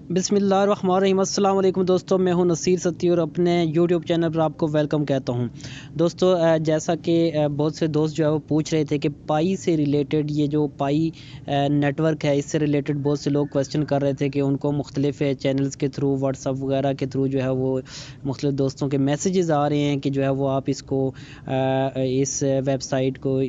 بسم اللہ الرحمن الرحیم۔ السلام علیکم دوستوں، میں ہوں نصیر ستی اور اپنے یوٹیوب چینل پر آپ کو ویلکم کہتا ہوں۔ دوستوں جیسا کہ بہت سے دوست جو ہے وہ پوچھ رہے تھے کہ پائی سے ریلیٹڈ، یہ جو پائی نیٹ ورک ہے، اس سے ریلیٹڈ بہت سے لوگ کویسچن کر رہے تھے کہ ان کو مختلف چینلز کے تھرو، واٹس ایپ وغیرہ کے تھرو جو ہے وہ مختلف دوستوں کے میسیجز آ رہے ہیں کہ جو ہے وہ آپ اس کو اس ویب سائٹ کو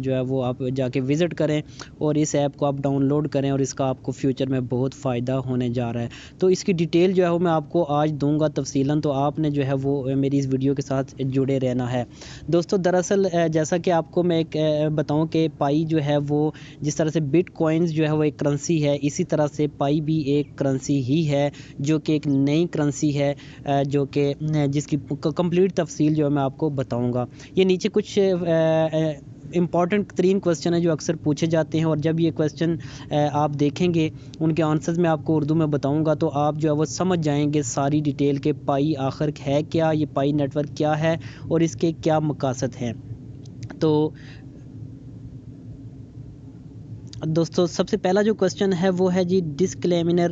جو ہے وہ آپ جا کے وزٹ کریں اور اس ایپ کو آپ ڈاؤن لوڈ کریں اور اس کا آپ کو فیوچر میں بہت فائدہ ہونے جا رہا ہے۔ تو اس کی ڈیٹیل جو ہے وہ میں آپ کو آج دوں گا تفصیلاً، تو آپ نے جو ہے وہ میری اس ویڈیو کے ساتھ جڑے رہنا ہے۔ دوستو دراصل جیسا کہ آپ کو میں ایک بتاؤں کہ پائی جو ہے وہ جس طرح سے بٹ کوائنز جو ہے وہ ایک کرنسی ہے، اسی طرح سے پائی بھی ایک کرنسی ہی ہے جو کہ ایک نئی کرنسی ہے، جو کہ جس کی کمپلیٹ تفصیل جو ہے میں آپ کو بتاؤں گا۔ یہ نیچے کچھ امپورٹنٹ ترین کویسچن ہے جو اکثر پوچھے جاتے ہیں، اور جب یہ کویسچن آپ دیکھیں گے ان کے آنسرز میں آپ کو اردو میں بتاؤں گا تو آپ جو ہے وہ سمجھ جائیں گے ساری ڈیٹیل کہ پائی آخر ہے کیا، یہ پائی نیٹ ورک کیا ہے اور اس کے کیا مقاصد ہیں۔ تو دوستو سب سے پہلا جو کویسچن ہے وہ ہے جی ڈسکلیمنر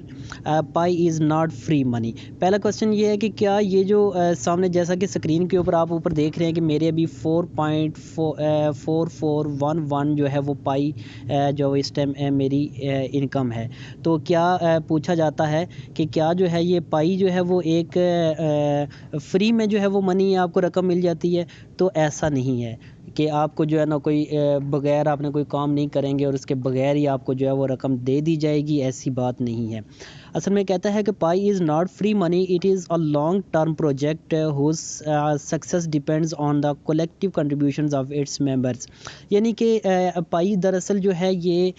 پائی از ناٹ فری منی۔ پہلا کویسچن یہ ہے کہ کیا یہ جو سامنے جیسا کہ سکرین کے اوپر آپ اوپر دیکھ رہے ہیں کہ میرے ابھی 4.4411 جو ہے وہ پائی جو اس ٹائم میری انکم ہے۔ تو کیا پوچھا جاتا ہے کہ کیا جو ہے یہ پائی جو ہے وہ ایک فری میں جو ہے وہ منی آپ کو رقم مل جاتی ہے؟ تو ایسا نہیں ہے کہ آپ کو جو ہے نا کوئی بغیر آپ نے کوئی کام نہیں کریں گے اور اس کے بغیر ہی آپ کو جو ہے وہ رقم دے دی جائے گی، ایسی بات نہیں ہے۔ اصل میں کہتا ہے کہ Pi is not free money, it is a long term project whose success depends on the collective contributions of its members. یعنی کہ پائی دراصل جو ہے یہ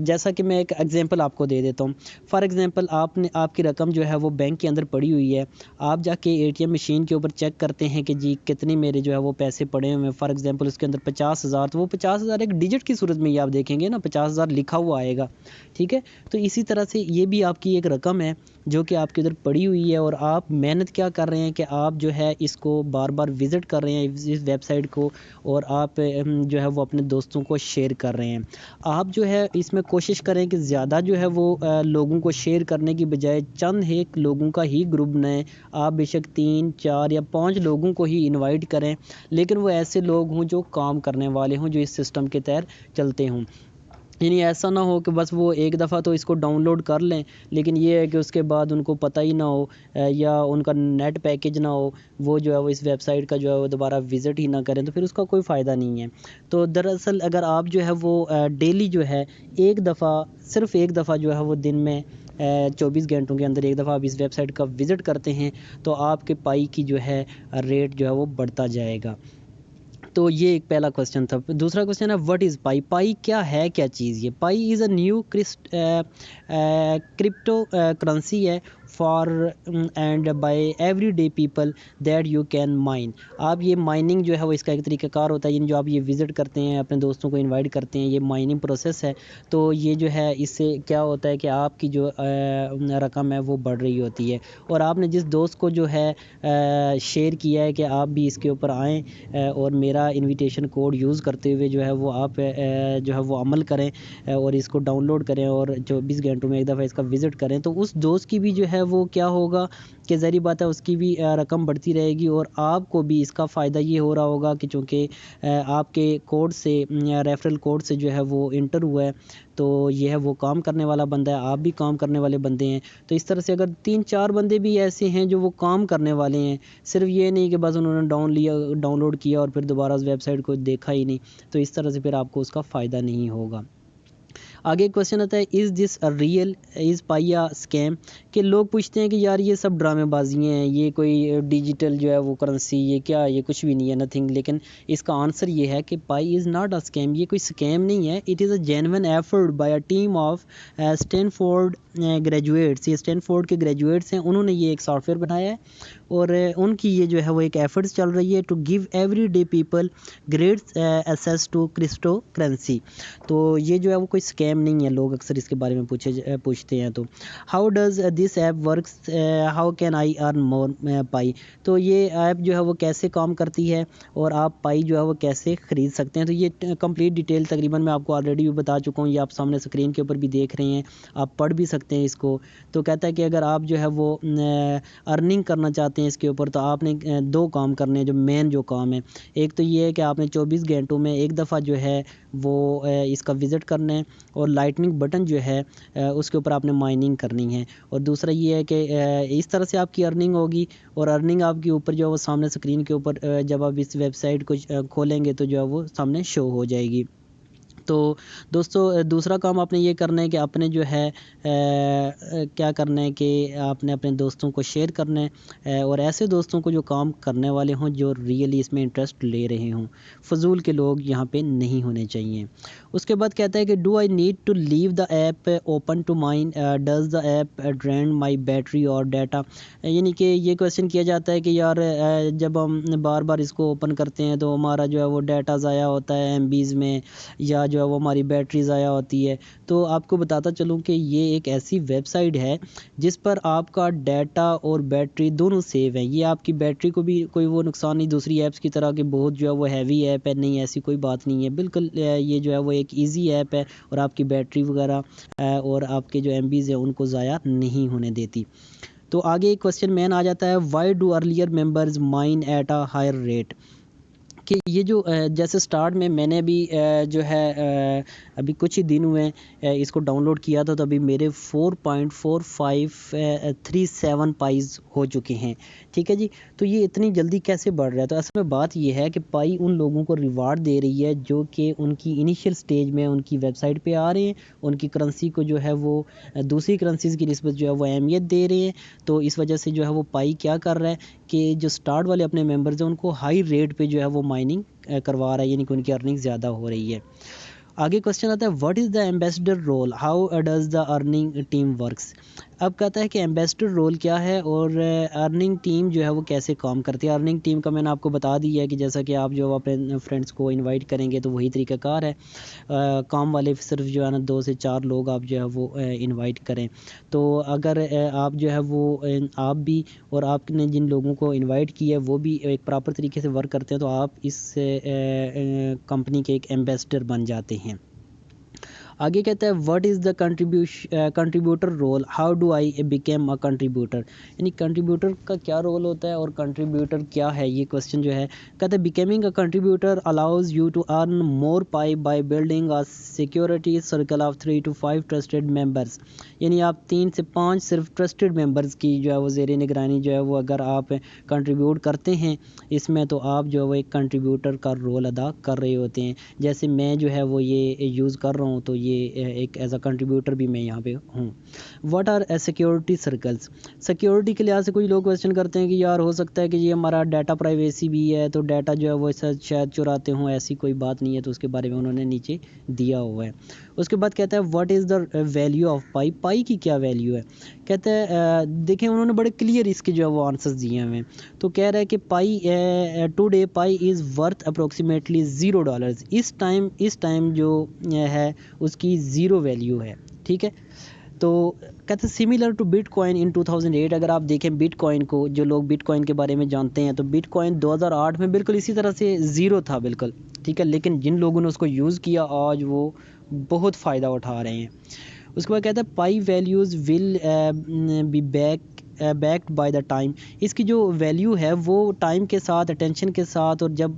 جیسا کہ میں ایک ایگزامپل آپ کو دے دیتا ہوں۔ فار ایگزامپل آپ کی رقم جو ہے وہ بینک کے اندر پڑی ہوئی ہے، آپ جا کے اے ٹی ایم مشین کے اوپر چیک کرتے ہیں کہ جی کتنے میرے جو ہے وہ پیسے پڑے ہوئے ہیں۔ فار ایگزامپل اس کے اندر 50,000، تو وہ 50,000 ایک ڈیجٹ کی صورت میں ہی آپ دیکھیں گے نا، 50,000 لکھا ہوا آئے گا، ٹھیک ہے۔ تو اسی طرح سے یہ بھی آپ کی ایک رقم ہے جو کہ آپ کے ادھر پڑی ہوئی ہے، اور آپ محنت کیا کر رہے ہیں کہ آپ جو ہے اس کو بار بار وزٹ کر رہے ہیں اس ویب سائٹ کو، اور آپ جو ہے وہ اپنے دوستوں کو شیئر کر رہے ہیں۔ آپ جو ہے اس میں کوشش کریں کہ زیادہ جو ہے وہ لوگوں کو شیئر کرنے کی بجائے چند ایک لوگوں کا ہی گروپ بنائیں۔ آپ بے شک 3، 4 یا 5 لوگوں کو ہی انوائٹ کریں، لیکن وہ ایسے لوگ ہوں جو کام کرنے والے ہوں، جو اس سسٹم کے تحت چلتے ہوں۔ یعنی ایسا نہ ہو کہ بس وہ ایک دفعہ تو اس کو ڈاؤن لوڈ کر لیں، لیکن یہ ہے کہ اس کے بعد ان کو پتہ ہی نہ ہو یا ان کا نیٹ پیکج نہ ہو، وہ جو ہے وہ اس ویب سائٹ کا جو ہے وہ دوبارہ وزٹ ہی نہ کریں، تو پھر اس کا کوئی فائدہ نہیں ہے۔ تو دراصل اگر آپ جو ہے وہ ڈیلی جو ہے ایک دفعہ، صرف ایک دفعہ جو ہے وہ دن میں 24 گھنٹوں کے اندر ایک دفعہ آپ اس ویب سائٹ کا وزٹ کرتے ہیں تو آپ کے پائی کی جو ہے ریٹ جو ہے وہ بڑھتا جائے گا۔ تو یہ ایک پہلا کویسچن تھا۔ دوسرا کویسچن ہے وٹ از پائی؟ پائی کیا ہے، کیا چیز؟ یہ پائی از اے نیو کرپٹو کرنسی ہے for and by every day people that you can mine. آپ یہ مائننگ جو ہے وہ اس کا ایک طریقہ کار ہوتا ہے، یعنی جو آپ یہ وزٹ کرتے ہیں، اپنے دوستوں کو انوائٹ کرتے ہیں، یہ مائننگ پروسیس ہے۔ تو یہ جو ہے اس سے کیا ہوتا ہے کہ آپ کی جو رقم ہے وہ بڑھ رہی ہوتی ہے، اور آپ نے جس دوست کو جو ہے شیئر کیا ہے کہ آپ بھی اس کے اوپر آئیں اور میرا انویٹیشن کوڈ یوز کرتے ہوئے جو ہے وہ آپ جو ہے وہ عمل کریں اور اس کو ڈاؤن لوڈ کریں اور 24 گھنٹوں میں ایک دفعہ اس کا وزٹ کریں، تو اس دوست کی بھی جو ہے وہ کیا ہوگا کہ ظاہری بات ہے اس کی بھی رقم بڑھتی رہے گی، اور آپ کو بھی اس کا فائدہ یہ ہو رہا ہوگا کہ چونکہ آپ کے کوڈ سے، ریفرل کوڈ سے جو ہے وہ انٹر ہوا ہے، تو یہ ہے وہ کام کرنے والا بندہ ہے، آپ بھی کام کرنے والے بندے ہیں۔ تو اس طرح سے اگر 3-4 بندے بھی ایسے ہیں جو وہ کام کرنے والے ہیں، صرف یہ نہیں کہ بس انہوں نے ڈاؤن لوڈ کیا اور پھر دوبارہ اس ویب سائٹ کو دیکھا ہی نہیں، تو اس طرح سے پھر آپ کو اس کا فائدہ نہیں ہوگا۔ آگے کویسچن آتا ہے از this real, is pi a scheme? کہ لوگ پوچھتے ہیں کہ یار یہ سب ڈرامے بازیاں ہیں، یہ کوئی ڈیجیٹل جو ہے وہ کرنسی، یہ کیا، یہ کچھ بھی نہیں ہے، نتھنگ۔ لیکن اس کا آنسر یہ ہے کہ Pi is not a scheme, یہ کوئی اسکیم نہیں ہے، it is a genuine effort by a team of Stanford graduates. یہ اسٹینفورڈ کے گریجویٹس ہیں، انہوں نے یہ ایک سافٹ ویئر بنایا ہے اور ان کی یہ جو ہے وہ ایک ایفرٹس چل رہی ہے to give every day people great access to crypto currency. تو یہ جو ہے وہ کوئی اسکیم نہیں ہے, لوگ اکثر اس کے بارے میں پوچھتے ہیں. تو how does this app works, how can I earn more Pi. تو یہ ایپ جو ہے وہ کیسے کام کرتی ہے اور آپ پائی جو ہے وہ کیسے خرید سکتے ہیں. تو یہ کمپلیٹ ڈیٹیل تقریباً میں آپ کو آلریڈی بھی بتا چکا ہوں, یہ آپ سامنے اسکرین کے اوپر بھی دیکھ رہے ہیں, آپ پڑھ بھی سکتے ہیں اس کو. تو کہتا ہے کہ اگر آپ جو ہے وہ ارننگ کرنا چاہتے ہیں اس کے اوپر, تو آپ نے دو کام کرنے ہیں جو مین جو کام ہے. ایک تو یہ ہے کہ آپ نے 24 گھنٹوں میں ایک دفعہ جو ہے وہ اس کا وزٹ کرنا ہے, اور لائٹننگ بٹن جو ہے اس کے اوپر آپ نے مائننگ کرنی ہے. اور دوسرا یہ ہے کہ اس طرح سے آپ کی ارننگ ہوگی, اور ارننگ آپ کے اوپر جو ہے وہ سامنے اسکرین کے اوپر جب آپ اس ویب سائٹ کو کھولیں گے تو جو ہے وہ سامنے شو ہو جائے گی. تو دوستو دوسرا کام آپ نے یہ کرنا ہے کہ اپنے جو ہے کیا کرنا ہے کہ آپ نے اپنے دوستوں کو شیئر کرنا ہے, اور ایسے دوستوں کو جو کام کرنے والے ہوں, جو ریئلی اس میں انٹرسٹ لے رہے ہوں. فضول کے لوگ یہاں پہ نہیں ہونے چاہیے. اس کے بعد کہتا ہے کہ do I need to leave the app open to mine, does the app drain my battery اور ڈیٹا. یعنی کہ یہ کویشچن کیا جاتا ہے کہ یار جب ہم بار بار اس کو اوپن کرتے ہیں تو ہمارا جو ہے وہ ڈیٹا ضائع ہوتا ہے ایم بیز میں, یا جو ہے وہ ہماری بیٹری ضائع ہوتی ہے. تو آپ کو بتاتا چلوں کہ یہ ایک ایسی ویب سائٹ ہے جس پر آپ کا ڈیٹا اور بیٹری دونوں سیو ہیں. یہ آپ کی بیٹری کو بھی کوئی وہ نقصان نہیں دوسری ایپس کی طرح کہ بہت جو ہے وہ ہیوی ایپ ہے, نہیں ایسی کوئی بات نہیں ہے. بالکل یہ جو ہے وہ ایک ایزی ایپ ہے, اور آپ کی بیٹری وغیرہ اور آپ کے جو ایم بیز ہیں ان کو ضائع نہیں ہونے دیتی. تو آگے ایک کویشچن مین آ جاتا ہے, why do earlier members mine at a higher rate. کہ یہ جو جیسے سٹارٹ میں نے بھی جو ہے ابھی کچھ ہی دن ہوئے اس کو ڈاؤن لوڈ کیا تھا, تو ابھی میرے 4.4537 پائز ہو چکے ہیں. ٹھیک ہے جی. تو یہ اتنی جلدی کیسے بڑھ رہا ہے؟ تو اصل میں بات یہ ہے کہ پائی ان لوگوں کو ریوارڈ دے رہی ہے جو کہ ان کی انیشیل سٹیج میں ان کی ویب سائٹ پہ آ رہے ہیں, ان کی کرنسی کو جو ہے وہ دوسری کرنسیز کی نسبت جو ہے وہ اہمیت دے رہے ہیں. تو اس وجہ سے جو ہے وہ پائی کیا کر رہا ہے کہ جو سٹارٹ والے اپنے ممبرز ہیں ان کو ہائی ریٹ پہ جو ہے وہ مائننگ کروا رہا ہے, یعنی کہ ان کی ارننگ زیادہ ہو رہی ہے. آگے کویشچن آتا ہے, what is the ambassador role, how does the earning team works. اب کہتا ہے کہ ایمبیسڈر رول کیا ہے اور ارننگ ٹیم جو ہے وہ کیسے کام کرتی ہے. ارننگ ٹیم کا میں نے آپ کو بتا دیا ہے کہ جیسا کہ آپ جو اپنے فرینڈس کو انوائٹ کریں گے تو وہی طریقہ کار ہے. کام والے صرف جو ہے نا 2 سے 4 لوگ آپ جو ہے وہ انوائٹ کریں. تو اگر آپ جو ہے وہ آپ بھی اور آپ نے جن لوگوں کو انوائٹ کیا ہے وہ بھی ایک پراپر طریقے سے ورک کرتے ہیں تو آپ اس کمپنی کے ایک ایمبیسڈر بن جاتے ہیں. آگے کہتا ہے what is the contributor role, how do I become a contributor. یعنی کنٹریبیوٹر کا کیا رول ہوتا ہے اور کنٹریبیوٹر کیا ہے, یہ کویشچن جو ہے. کہتا ہے becoming a contributor allows you to earn more Pi by building a security circle of 3 to 5 trusted members. یعنی آپ 3 سے 5 صرف ٹرسٹڈ ممبرس کی جو ہے وہ زیر نگرانی جو ہے وہ اگر آپ کنٹریبیوٹ کرتے ہیں اس میں, تو آپ جو ہے وہ ایک کنٹریبیوٹر کا رول ادا کر رہے ہوتے ہیں. جیسے میں جو ہے وہ یہ یوز کر رہا ہوں تو یہ ایک ایز اے کنٹریبیوٹر بھی میں یہاں پہ ہوں. What are security circles. Security کے لحاظ سے کچھ لوگ کویشچن کرتے ہیں کہ یار ہو سکتا ہے کہ یہ ہمارا ڈیٹا پرائیویسی بھی ہے, تو ڈیٹا جو ہے وہ شاید چراتے ہوں, ایسی کوئی بات نہیں ہے. تو اس کے بارے میں انہوں نے نیچے دیا ہوا ہے. اس کے بعد کہتا ہے what is the value of Pi. Pi کی کیا ویلیو ہے؟ کہتا ہے دیکھیں انہوں نے بڑے کلیئر اس کے جو ہے وہ آنسرز دیے ہوئے ہیں. تو کہہ رہا ہے کہ Pi today Pi is worth approximately $0. اس ٹائم جو ہے اس کی 0 ویلیو ہے. ٹھیک ہے. تو کہتے ہیں سملر ٹو بٹ کوائن ان 2008. اگر آپ دیکھیں بٹ کوائن کو, جو لوگ بٹ کوائن کے بارے میں جانتے ہیں, تو بٹ کوائن 2008 میں بالکل اسی طرح سے 0 تھا بالکل. ٹھیک ہے. لیکن جن لوگوں نے اس کو یوز کیا آج وہ بہت فائدہ اٹھا رہے ہیں. اس کے بعد کہتا ہے Pi values will be backed by the time. اس کی جو ویلیو ہے وہ ٹائم کے ساتھ, اٹینشن کے ساتھ, اور جب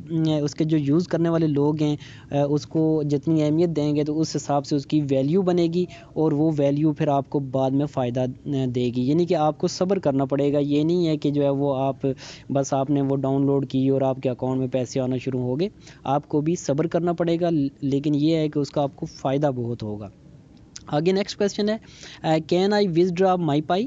اس کے جو یوز کرنے والے لوگ ہیں اس کو جتنی اہمیت دیں گے تو اس حساب سے اس کی ویلیو بنے گی, اور وہ ویلیو پھر آپ کو بعد میں فائدہ دے گی. یعنی کہ آپ کو صبر کرنا پڑے گا. یہ نہیں ہے کہ جو ہے وہ آپ بس آپ نے وہ ڈاؤن لوڈ کی اور آپ کے اکاؤنٹ میں پیسے آنا شروع ہو گئے. آپ کو بھی صبر کرنا پڑے گا, لیکن یہ ہے کہ اس کا آپ کو فائدہ بہت ہوگا. آگے نیکسٹ کویشچن ہے, کین آئی وزڈرا مائی پائی,